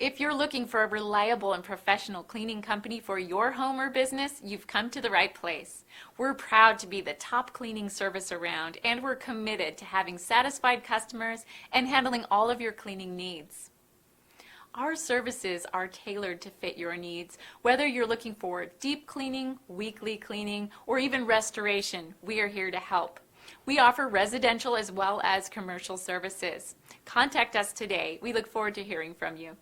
If you're looking for a reliable and professional cleaning company for your home or business, you've come to the right place. We're proud to be the top cleaning service around, and we're committed to having satisfied customers and handling all of your cleaning needs. Our services are tailored to fit your needs. Whether you're looking for deep cleaning, weekly cleaning, or even restoration, we are here to help. We offer residential as well as commercial services. Contact us today. We look forward to hearing from you.